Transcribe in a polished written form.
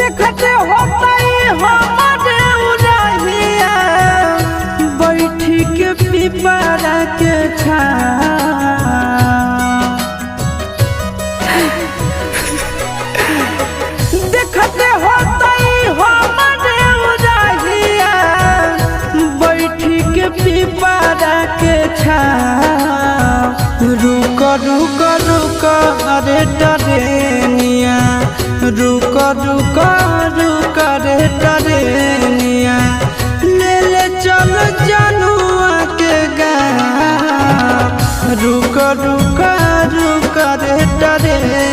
देखते होता हमारे उड़हिया बैठी के पिपरा के देखते होता हमारे उड़हिया बैठी के पिपरा के रुक रुक रुक अरे टरेनिया रुक रुक रुक रे टरेनिया ले ले चल जनुआ के गाँव रुक रुक रुक रे टरेनिया।